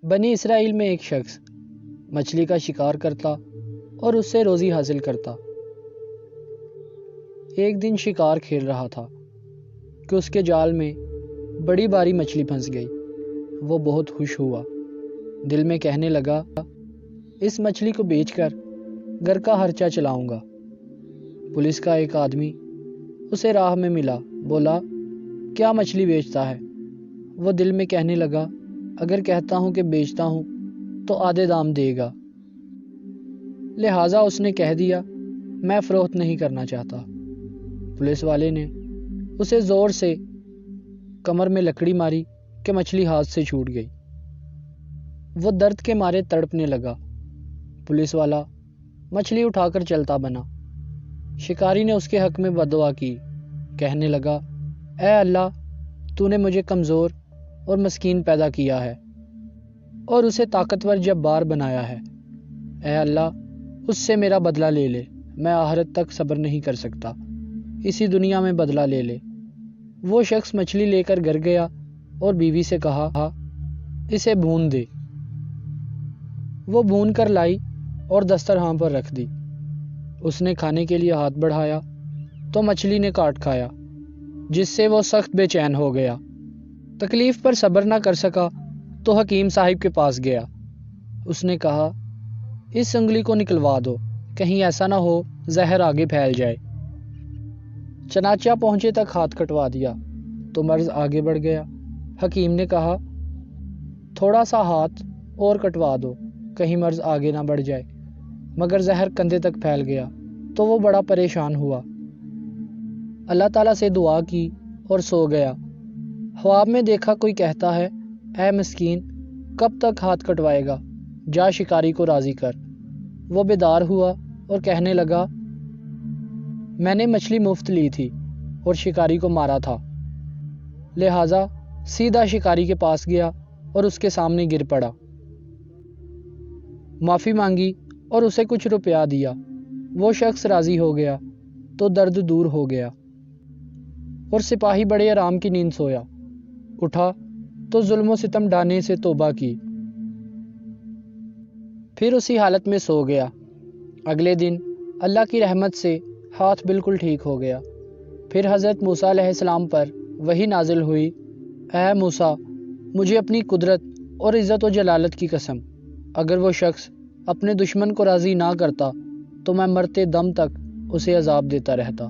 بنی اسرائیل میں ایک شخص مچھلی کا شکار کرتا اور اس سے روزی حاصل کرتا۔ ایک دن شکار کھیل رہا تھا کہ اس کے جال میں بڑی باری مچھلی پھنس گئی۔ وہ بہت خوش ہوا، دل میں کہنے لگا اس مچھلی کو بیچ کر گھر کا خرچہ چلاؤں گا۔ پولیس کا ایک آدمی اسے راہ میں ملا، بولا کیا مچھلی بیچتا ہے؟ وہ دل میں کہنے لگا اگر کہتا ہوں کہ بیچتا ہوں تو آدھے دام دے گا، لہٰذا اس نے کہہ دیا میں فروخت نہیں کرنا چاہتا۔ پولیس والے نے اسے زور سے کمر میں لکڑی ماری کہ مچھلی ہاتھ سے چھوٹ گئی۔ وہ درد کے مارے تڑپنے لگا۔ پولیس والا مچھلی اٹھا کر چلتا بنا۔ شکاری نے اس کے حق میں بددعا کی، کہنے لگا اے اللہ، تو نے مجھے کمزور اور مسکین پیدا کیا ہے اور اسے طاقتور جبار بنایا ہے۔ اے اللہ، اس سے میرا بدلہ لے لے، میں آخرت تک صبر نہیں کر سکتا، اسی دنیا میں بدلہ لے لے۔ وہ شخص مچھلی لے کر گھر گیا اور بیوی سے کہا اسے بھون دے۔ وہ بھون کر لائی اور دسترخوان پر رکھ دی۔ اس نے کھانے کے لیے ہاتھ بڑھایا تو مچھلی نے کاٹ کھایا، جس سے وہ سخت بے چین ہو گیا۔ تکلیف پر صبر نہ کر سکا تو حکیم صاحب کے پاس گیا۔ اس نے کہا اس انگلی کو نکلوا دو، کہیں ایسا نہ ہو زہر آگے پھیل جائے۔ چنانچہ پہنچے تک ہاتھ کٹوا دیا تو مرض آگے بڑھ گیا۔ حکیم نے کہا تھوڑا سا ہاتھ اور کٹوا دو، کہیں مرض آگے نہ بڑھ جائے، مگر زہر کندھے تک پھیل گیا تو وہ بڑا پریشان ہوا۔ اللہ تعالیٰ سے دعا کی اور سو گیا۔ خواب میں دیکھا کوئی کہتا ہے اے مسکین، کب تک ہاتھ کٹوائے گا، جا شکاری کو راضی کر۔ وہ بیدار ہوا اور کہنے لگا میں نے مچھلی مفت لی تھی اور شکاری کو مارا تھا، لہٰذا سیدھا شکاری کے پاس گیا اور اس کے سامنے گر پڑا، معافی مانگی اور اسے کچھ روپیہ دیا۔ وہ شخص راضی ہو گیا تو درد دور ہو گیا اور سپاہی بڑے آرام کی نیند سویا۔ اٹھا تو ظلم و ستم ڈھانے سے توبہ کی، پھر اسی حالت میں سو گیا۔ اگلے دن اللہ کی رحمت سے ہاتھ بالکل ٹھیک ہو گیا۔ پھر حضرت موسیٰ علیہ السلام پر وحی نازل ہوئی، اے موسیٰ، مجھے اپنی قدرت اور عزت و جلالت کی قسم، اگر وہ شخص اپنے دشمن کو راضی نہ کرتا تو میں مرتے دم تک اسے عذاب دیتا رہتا۔